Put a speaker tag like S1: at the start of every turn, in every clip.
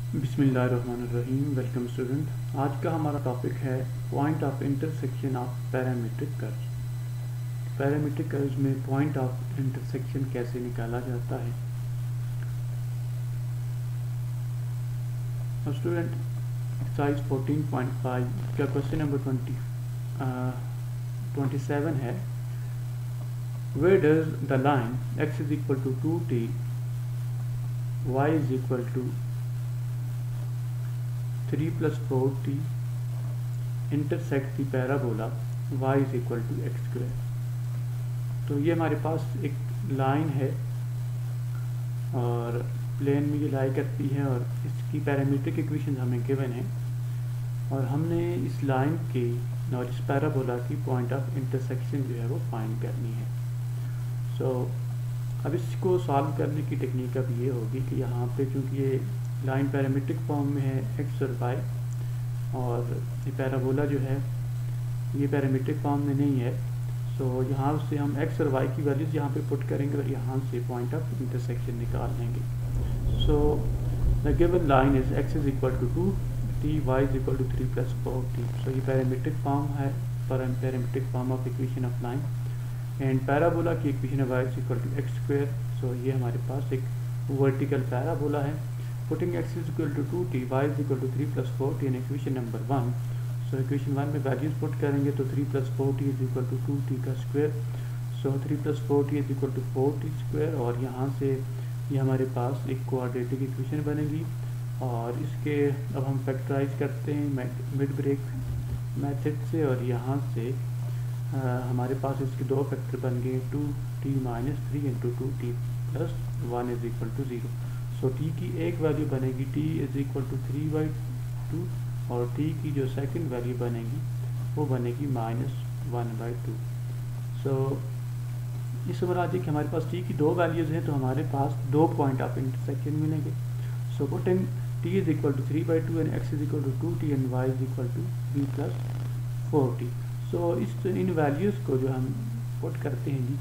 S1: बिस्मिल्लाहिर्रहमानिर्रहीम। Welcome student. आज का हमारा टॉपिक है point of intersection of parametric curves. Parametric curves में पॉइंट ऑफ इंटरसेक्शन कैसे निकाला जाता है। और स्टूडेंट एक्सरसाइज 14.5 का क्वेश्चन नंबर 27 है, where does the line x is equal to 2t y is equal to 3 plus 4t intersect the parabola y is equal to x square। तो ये हमारे पास एक लाइन है और प्लेन में ये लाई करती है और इसकी पैरामीट्रिक इक्वेशन हमें गिवन है और हमने इस लाइन की और इस पैराबोला की पॉइंट ऑफ इंटरसेक्शन जो है वो फाइंड करनी है। सो अब इसको सॉल्व करने की टेक्निक अब ये होगी कि यहाँ पे चूँकि ये लाइन पैरामीट्रिक फॉर्म में है x और y और ये पैराबोला जो है ये पैरामीट्रिक फॉर्म में नहीं है। सो यहाँ से हम x और y की वैल्यूज यहाँ पे पुट करेंगे और यहाँ से पॉइंट ऑफ इंटरसेक्शन निकाल लेंगे। So the given line is x is equal to 2t y is equal to 3 plus 4t। So ये पैरामीट्रिक फॉर्म है, parametric form of equation of line and parabola की equation y is equal to x square. So ये हमारे पास एक vertical parabola है। Putting x is equal to 2t, y is equal to 3 plus 4t in equation number 1. So equation 1 में values put करेंगे तो 3 plus 4t is equal to 2t का square. So 3 plus 4t is equal to 4t square और यहाँ से ये हमारे पास एक quadratic equation बनेगी और इसके अब हम factorize करते हैं मिड ब्रेक मेथड से और यहाँ से हमारे पास इसके दो फैक्टर बन गए 2t minus 3 into 2t plus 1 is equal to 0। So t की एक वैल्यू बनेगी t इज इक्वल टू 3/2 और t की जो सेकंड वैल्यू बनेगी वो बनेगी -1/2। सो इस बार आज कि हमारे पास t की दो वैल्यूज़ हैं तो हमारे पास दो पॉइंट ऑफ इंटरसेक्शन मिलेंगे। So putting t is equal to 3/2 and x is equal to 2t and y is equal to 3 plus 4t। So इन वैल्यूज़ को जो हम पुट करते हैं जी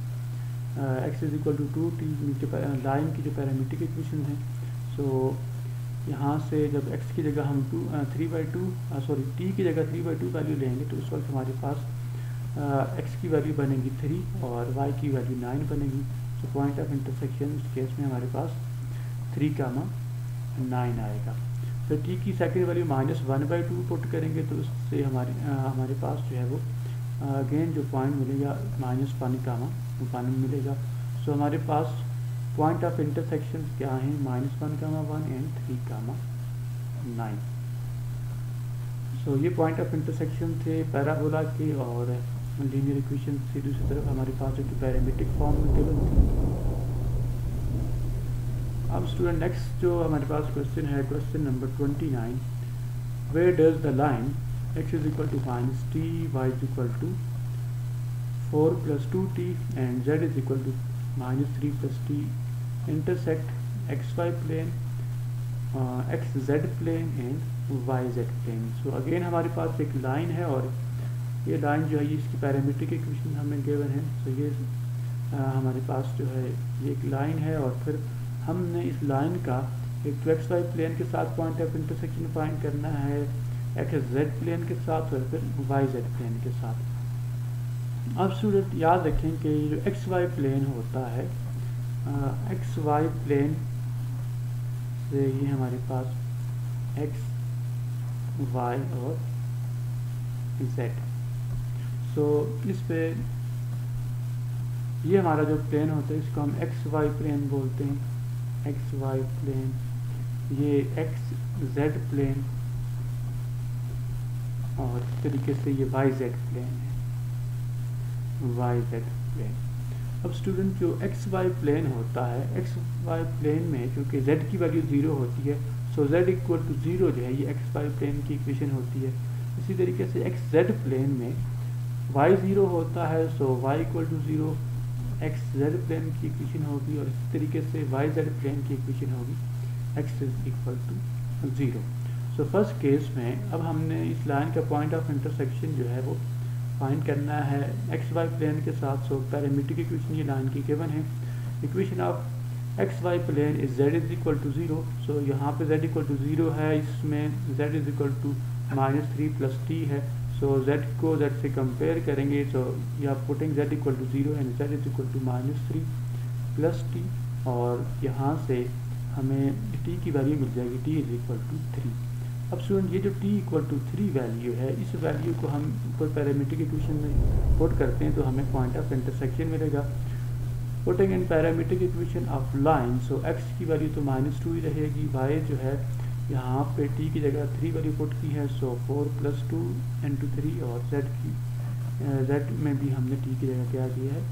S1: x is equal to 2t नीचे लाइन की जो पैरामीट्रिक इक्वेशन है। सो यहाँ से जब x की जगह हम 3/2 की जगह 3/2 वैल्यू लेंगे तो उस वक्त हमारे पास x की वैल्यू बनेगी 3 और y की वैल्यू 9 बनेगी। सो पॉइंट ऑफ इंटरसेक्शन इस केस में हमारे पास 3,9 आएगा। फिर t की सेकंड वैल्यू -1/2 पुट करेंगे तो उससे हमारे पास जो है वो अगेन जो पॉइंट मिलेगा -1 मिलेगा। सो हमारे पास पॉइंट ऑफ इंटरसेक्शन क्या है, -1,1 एंड 3,9। सो ये पॉइंट ऑफ इंटरसेक्शन थे पैराबोला के और लीनियर इक्वेशन से दूसरी तरफ हमारे पास जो कि पैरामीट्रिक फॉर्म में गिवन थी। अब स्टूडेंट नेक्स्ट जो हमारे पास क्वेश्चन है, question number 29, where does the line x is equal to -t, y is equal to 4 plus 2t and z is equal to -3 plus t intersect xy plane, xz plane and yz plane। So again हमारे पास एक line है और ये line जो है ये इसकी पैरामीट्रिक इक्वेशन हमें गिवन है। सो ये हमारे पास जो है ये एक लाइन है और फिर हमने इस लाइन का एक तो xy प्लेन के साथ पॉइंट ऑफ इंटरसेक्शन फाइंड करना है, xz प्लेन के साथ और फिर yz प्लेन के साथ। अब स्टूडेंट याद रखें कि जो xy प्लेन होता है, xy प्लेन से ये हमारे पास x, y और z। सो इस पे ये हमारा जो प्लेन होता है इसको हम xy प्लेन बोलते हैं, xy प्लेन। ये xz प्लेन और इस तरीके से ये yz प्लेन है, yz प्लेन। अब स्टूडेंट जो xy प्लेन होता है, xy प्लेन में चूँकि z की वैल्यू 0 होती है, सो z इक्वल टू 0 जो है ये xy प्लेन की इक्वेशन होती है। इसी तरीके से xz प्लेन में y 0 होता है, so y equal to 0 xz plane की इक्वेशन होगी और इसी तरीके से yz प्लेन की इक्वेशन होगी x is equal to 0। So first case में अब हमने इस लाइन का पॉइंट ऑफ इंटरसेक्शन जो है वो फाइंड करना है xy प्लेन के साथ। सो पैरामीट्रिक इक्वेशन ये लाइन की गिवन है। Equation of x y plane is z is equal to 0, so यहाँ पे z इक्वल टू 0 है, इसमें z is equal to -3 + t है, सो z को z से कंपेयर करेंगे, so you are putting z equal to 0 and z is equal to -3 + t, और यहाँ से हमें t की वैल्यू मिल जाएगी t इज इक्वल टू 3। अब स्टूडेंट ये जो t इक्वल टू 3 वैल्यू है, इस वैल्यू को हम कोई पैरामीट्रिक इक्वेशन में पुट करते हैं तो हमें पॉइंट ऑफ इंटरसेक्शन मिलेगा। Putting in parametric equation of line, so x की वैल्यू तो -2 ही रहेगी, y जो है यहाँ पे t की जगह 3 वैल्यू पुट की है, सो 4 + 2 × 3, और z में भी हमने t की जगह क्या किया है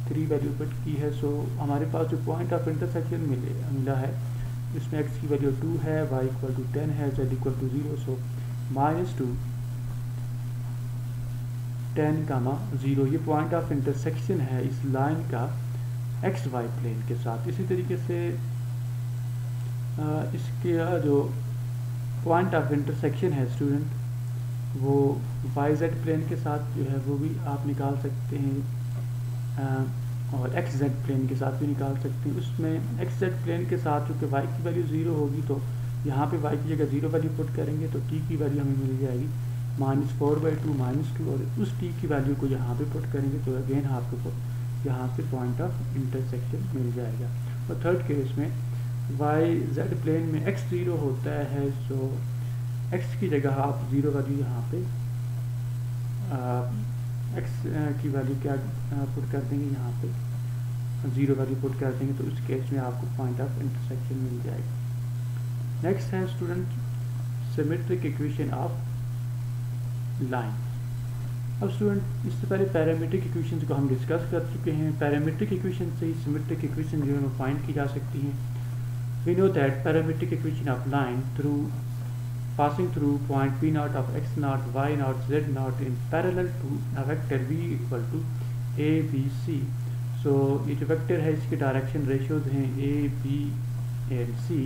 S1: 3 वैल्यू पुट की है। सो हमारे पास जो पॉइंट ऑफ इंटरसेक्शन मिला है, इसमें x की वैल्यू 2 है, y इक्वल टू 10 है, z इक्वल टू 0, सो -2 10, 0 ये पॉइंट ऑफ इंटरसेक्शन है इस लाइन का एक्स वाई प्लेन के साथ। इसी तरीके से इसके जो पॉइंट ऑफ इंटरसेक्शन है स्टूडेंट, वो वाई जेड प्लेन के साथ जो है वो भी आप निकाल सकते हैं, और एक्स जेड प्लेन के साथ भी निकाल सकते हैं। उसमें एक्स जेड प्लेन के साथ चूँकि वाई की वैल्यू 0 होगी, तो यहाँ पे वाई की जगह 0 वैल्यू पुट करेंगे तो टी की वैल्यू हमें मिल जाएगी -4/2 -2, और उस टी की वैल्यू को यहाँ पे पुट करेंगे तो अगेन आपको यहाँ से पॉइंट ऑफ इंटरसेक्शन मिल जाएगा। और थर्ड केस में वाई जेड प्लेन में x 0 होता है, सो x की जगह आप 0 वैल्यू यहाँ पे x की वैल्यू क्या पुट कर देंगे, यहाँ पे 0 वैल्यू पुट कर देंगे, तो उस केस में आपको पॉइंट ऑफ इंटरसेक्शन मिल जाएगा। नेक्स्ट है student symmetric equation of line. अब स्टूडेंट इससे पहले पैरामीट्रिक इक्वेशंस को हम डिस्कस कर चुके हैं। पैरामीट्रिक इक्वेशन से ही सिमेट्रिक इक्वेशन जो है वो फाइंड की जा सकती हैं। We know that parametric equation of line through passing through point P naught of x naught, y naught, z naught in parallel to a vector v equal to a, b, c. So ये जो vector है इसके direction ratios हैं a, b and c,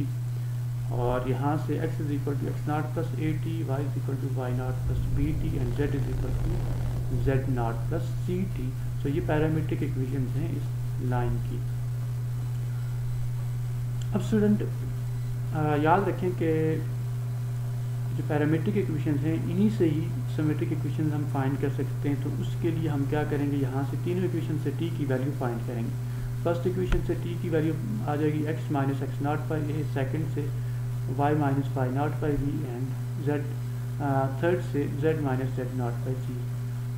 S1: और यहाँ से x is equal to x naught plus a t, y is equal to y naught plus b t and z is equal to z naught plus c t. So ये parametric equations हैं इस line की। अब student याद रखें कि जो parametric equations हैं इन्हीं से ही सिमेट्रिक इक्वेशंस हम फाइंड कर सकते हैं। तो उसके लिए हम क्या करेंगे, यहाँ से तीनों इक्वेशन से t की वैल्यू फाइंड करेंगे। फर्स्ट इक्वेशन से t की वैल्यू आ जाएगी x minus x not by a, second से y minus y not by b and z, third से z minus z naught by c.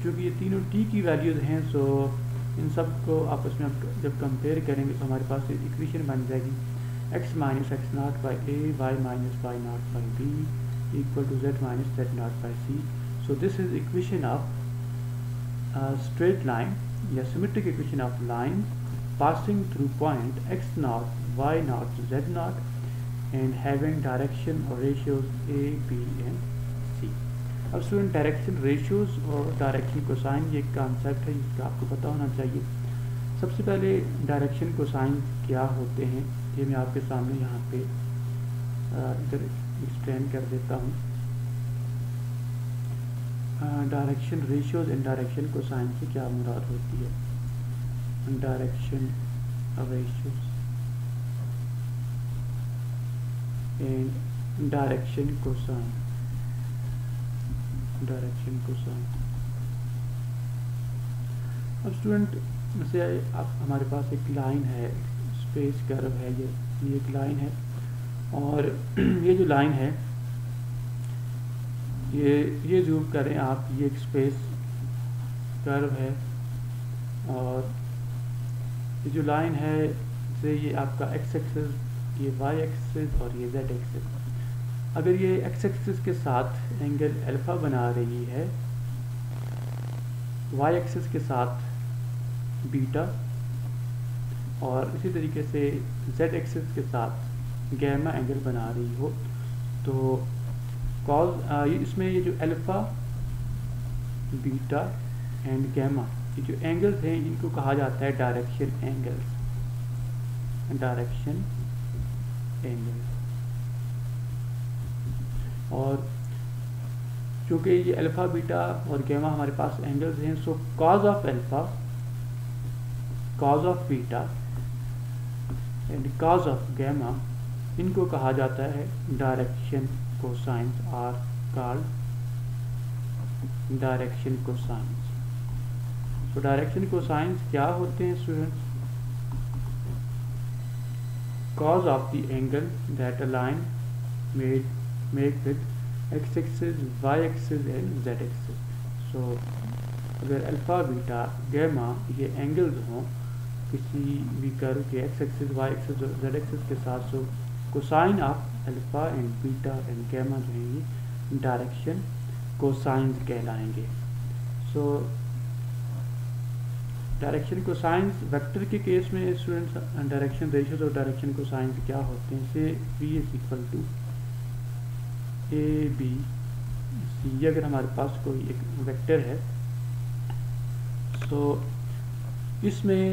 S1: क्योंकि ये तीनों t की वैल्यूज़ हैं, सो इन सब को आपस में जब कंपेयर करेंगे तो हमारे पास इक्वेशन बन जाएगी x minus x not by a, y minus y not by b equal to z minus z naught by c. So this is equation of straight line, या symmetric equation of line passing through point x naught, y naught, z naught and having direction or ratios a, b and c. अब student direction ratios और direction cosine ये एक concept है जिसका आपको पता होना चाहिए। सबसे पहले डायरेक्शन कोसाइन क्या होते हैं ये मैं आपके सामने यहाँ पे इधर एक्सप्लेन कर देता हूँ। Direction ratios and direction cosine से क्या मुराद होती है। Direction ratios and direction cosine. Direction cosine अब स्टूडेंट जैसे आप हमारे पास एक लाइन है, स्पेस कर्व है, ये एक लाइन है, और ये जो लाइन है ये जूम करें आप, ये एक स्पेस कर्व है, और ये जो लाइन है से ये आपका एक्स एक्सिस, ये वाई एक्सिस और ये जेड एक्सिस। अगर ये एक्स एक्सिस के साथ एंगल अल्फा बना रही है, वाई एक्सिस के साथ बीटा, और इसी तरीके से जेड एक्सिस के साथ गैमा एंगल बना रही हो, तो कॉज इसमें ये जो अल्फा, बीटा एंड गैमा ये जो एंगल्स हैं इनको कहा जाता है डायरेक्शन एंगल्स। डायरेक्शन एंगल्स, और चूँकि ये अल्फा, बीटा और गैमा हमारे पास एंगल्स हैं, so cos of alpha, cos of beta and cos of gamma, इनको कहा जाता है direction cosines are called direction cosines. तो डायरेक्शन कोसाइंस क्या होते हैं students? cause of the angle that a line make with x axis, y axis and z axis। so अगर alpha beta gamma ये एंगल्स हों किसी भी कर्व के x एक्सिस y एक्सिस और z एक्सिस के साथ, so cosine of alpha and beta and gamma जो है ये डायरेक्शन कोसाइंस कहलाएंगे। सो डायरेक्शन कोसाइंस वेक्टर के केस में स्टूडेंट्स डायरेक्शन रेशियोज और डायरेक्शन कोसाइंस क्या होते हैं? Say v is equal to a b c. अगर हमारे पास कोई एक वेक्टर है तो इसमें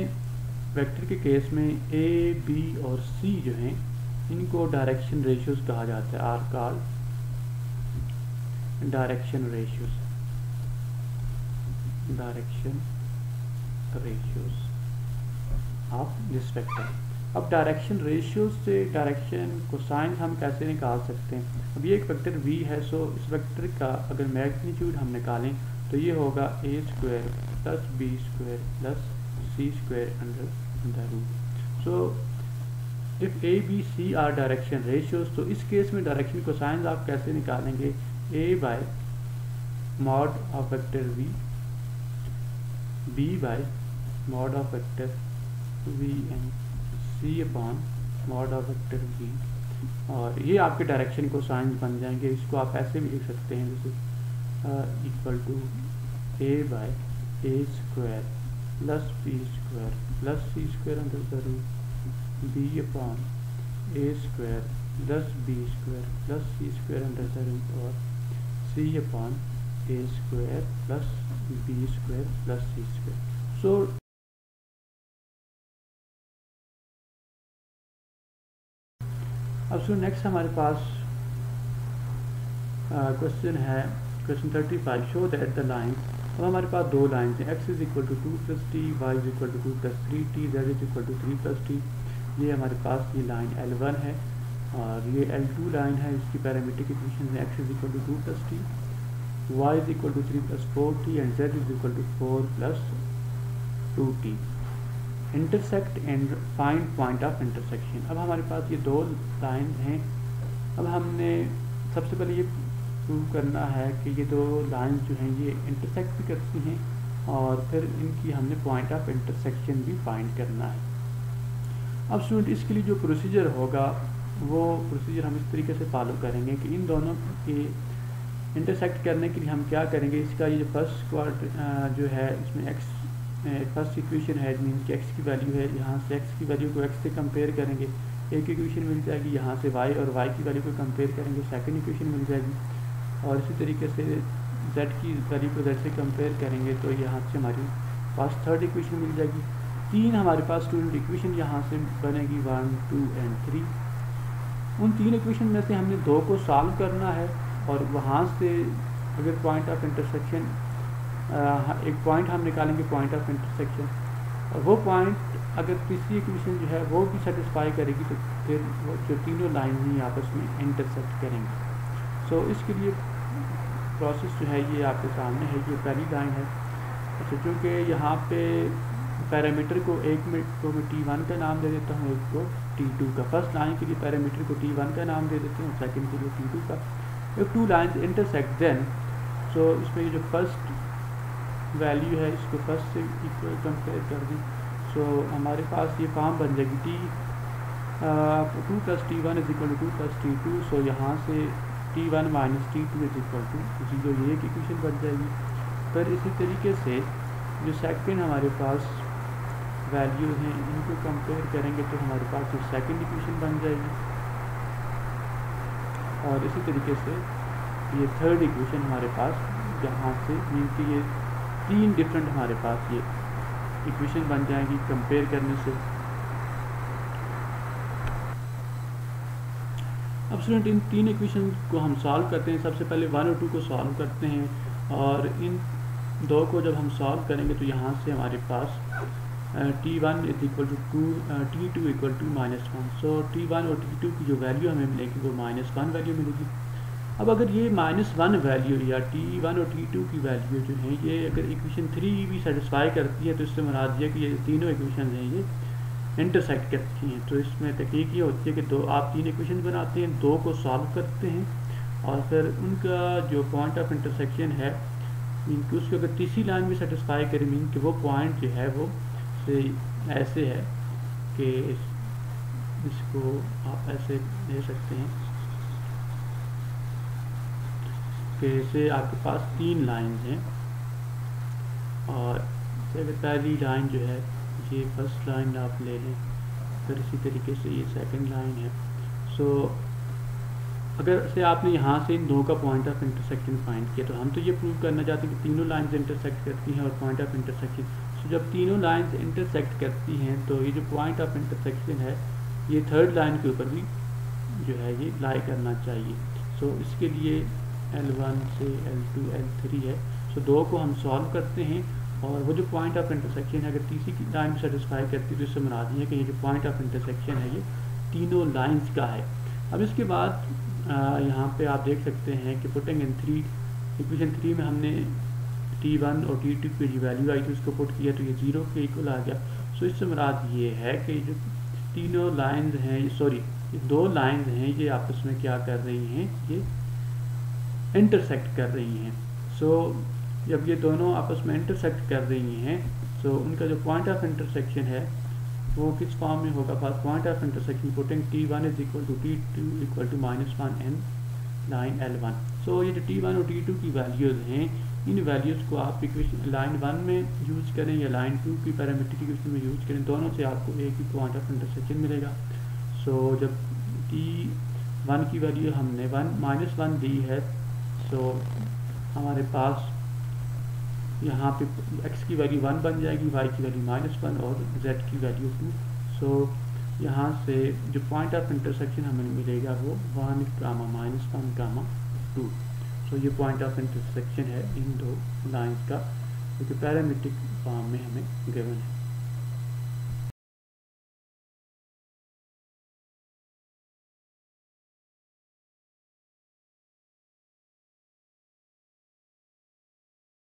S1: वेक्टर के केस में ए बी और सी जो हैं इनको डायरेक्शन रेशियोज कहा जाता है, are called direction ratios, direction ratios of this vector. अब डायरेक्शन रेशियोज से डायरेक्शन कोसाइंस हम कैसे निकाल सकते हैं? अब ये एक वेक्टर v है, सो इस वेक्टर का अगर मैग्नीट्यूड हम निकालें तो ये होगा a square plus b square plus c square under the root. So if a b c are direction ratios, तो इस केस में डायरेक्शन कोसाइंस आप कैसे निकालेंगे? a bye mod of vector v, b bye mod of vector v and c upon mod of vector v, और ये आपके direction cosines बन जाएंगे। इसको आप ऐसे भी लिख सकते हैं जैसे equal to a by a square plus b square plus c square under the root b upon a square plus b square plus c square under the root और c upon a square plus b square plus c square. So अब next हमारे पास question है question 35, show that the line. अब हमारे पास दो lines हैं, x is equal to 2 plus t, Y is equal to 2 plus 3 t, z is equal to 3 plus t. ये हमारे पास ये लाइन L1 है और ये L2 लाइन है। इसकी पैरामीट्रिक इक्वेशन है x is equal to 2 plus t, y is equal to 3 plus 4 t and z is equal to 4 plus 2 t. Intersect and find point of intersection. अब हमारे पास ये दो लाइन हैं। अब हमने सबसे पहले ये प्रूव करना है कि ये दो लाइंस जो हैं ये इंटरसेक्ट भी करती हैं और फिर इनकी हमने पॉइंट ऑफ इंटरसेक्शन भी फाइंड करना है। अब स्टूडेंट इसके लिए जो प्रोसीजर होगा वो प्रोसीजर हम इस तरीके से फॉलो करेंगे कि इन दोनों के इंटरसेक्ट करने के लिए हम क्या करेंगे, इसका ये फर्स्ट जो है इसमें x फर्स्ट इक्वेशन है, मीन्स कि x की वैल्यू है, यहाँ से x की वैल्यू को x से कंपेयर करेंगे, एक इक्वेशन मिल जाएगी। यहाँ से y और y की वैल्यू को कंपेयर करेंगे, सेकंड इक्वेशन मिल जाएगी। और इसी तरीके से z की वैल्यू को z से कंपेयर करेंगे तो यहाँ से हमारी पास थर्ड इक्वेशन मिल जाएगी। तीन हमारे पास स्टूडेंट इक्वेशन यहाँ से बनेगी 1, 2 एंड 3। उन तीन इक्वेशन में से हमने दो को सॉल्व करना है और वहाँ से अगर पॉइंट ऑफ इंटरसेक्शन एक पॉइंट हम निकालेंगे, पॉइंट ऑफ इंटरसेक्शन, और वो पॉइंट अगर तीसरी इक्वेशन जो है वो भी सेटिस्फाई करेगी तो फिर वो जो तीनों लाइन ही आपस में इंटरसेक्ट करेंगे। सो इसके लिए प्रोसेस जो है ये आपके सामने है। ये पहली लाइन है। अच्छा, चूँकि यहाँ पे पैरामीटर को एक में तो मैं T1 का नाम दे देता हूँ, एक को T2 का। फर्स्ट लाइन के लिए पैरामीटर को T1 का नाम दे देते हैं, सेकंड के लिए T2 का। if two lines intersect then, so इसमें ये जो फर्स्ट वैल्यू है इसको फर्स्ट से इक्वल कंपेयर कर दें, सो हमारे पास ये फॉर्म बन जाएगी T 2 plus T1 is equal to 2 plus T2। So यहाँ से T1 minus T2 is equal to 0, ये एक इक्वेशन बन जाएगी। फिर इसी तरीके से जो सेकंड हमारे पास वैल्यूज हैं इनको कंपेयर करेंगे तो हमारे पास जो सेकंड इक्वेशन बन जाएगी। और इसी तरीके से ये थर्ड इक्वेशन हमारे पास यहाँ से मीन कि ये तीन डिफरेंट हमारे पास ये इक्वेशन बन जाएंगी कंपेयर करने से। अब स्टूडेंट इन तीन इक्वेशन को हम सॉल्व करते हैं। सबसे पहले 1 और 2 को सॉल्व करते हैं और इन दो को जब हम सॉल्व करेंगे तो यहाँ से हमारे पास T1 is equal to T2 equal to -1। So T1 और T2 की जो वैल्यू हमें मिलेगी वो -1 वैल्यू मिलेगी। अब अगर ये -1 वैल्यू या T1 और T2 की वैल्यू जो है ये अगर इक्वेशन 3 भी सेटिस्फाई करती है तो इससे मुराद ये कि ये तीनों इक्वेशन हैं ये इंटरसेक्ट करती हैं। तो इसमें तकनीक ये होती है कि आप तीन इक्वेशन बनाते हैं, दो को सॉल्व करते हैं और फिर उनका जो पॉइंट ऑफ इंटरसेक्शन है मीन कि उसको अगर तीसरी लाइन भी सेटिस्फाई करे मीन कि वो पॉइंट जो है वो से ऐसे है कि इसको आप ऐसे ले सकते हैं कि जैसे आपके पास तीन लाइंस हैं और अगर पहली लाइन जो है ये फर्स्ट लाइन आप ले लें, फिर इसी तरीके से ये सेकंड लाइन है। सो अगर से आपने यहाँ से इन दो का पॉइंट ऑफ इंटरसेक्शन फाइंड किया तो हम तो ये प्रूव करना चाहते हैं कि तीनों लाइंस इंटरसेक्ट करती हैं और पॉइंट ऑफ इंटरसेक्शन। सो जब तीनों लाइंस इंटरसेक्ट करती हैं तो ये जो पॉइंट ऑफ इंटरसेक्शन है ये थर्ड लाइन के ऊपर भी जो है ये लाई करना चाहिए। सो इसके लिए L1 से L2 L3 है। सो दो को हम सॉल्व करते हैं और वो जो पॉइंट ऑफ इंटरसेक्शन है अगर तीसरी की लाइन भी सेटिस्फाई करती है तो इससे मुराद है कि ये जो पॉइंट ऑफ इंटरसेक्शन है ये तीनों लाइंस का है। अब इसके बाद यहाँ पे आप देख सकते हैं कि पुटिंग इन इक्वेशन 3 में हमने T1 और T2 की जो वैल्यू आई थी उसको पुट किया तो ये 0 के इक्वल आ गया। सो इससे मुराद ये है कि जो तीनों लाइंस हैं सॉरी दो लाइंस हैं ये आपस में क्या कर रही हैं, ये इंटरसेक्ट कर रही हैं। सो जब ये दोनों आपस में इंटरसेक्ट कर रही हैं सो उनका जो पॉइंट ऑफ इंटरसेक्शन है वो किस फॉर्म में होगा। Point of intersection putting T1 is equal to T2 equal to -1 in line L1। So ये जो T1 और T2 की वैल्यूज़ हैं इन वैल्यूज़ को आप इक्वेशन लाइन 1 में यूज़ करें या लाइन 2 की पैरामीट्रिक इक्वेशन में यूज़ करें, दोनों से आपको एक ही पॉइंट ऑफ इंटरसेक्शन मिलेगा। सो जब T1 की वैल्यू हमने -1 दी है सो हमारे पास यहाँ पे x की वैल्यू 1 बन जाएगी, y की वैल्यू -1 और z की वैल्यू 2। सो यहाँ से जो पॉइंट ऑफ इंटरसेक्शन हमें मिलेगा वो 1, -1, 2। सो ये पॉइंट ऑफ इंटरसेक्शन है इन दो लाइंस का जो कि पैरामीट्रिक फॉर्म में हमें गिवन है।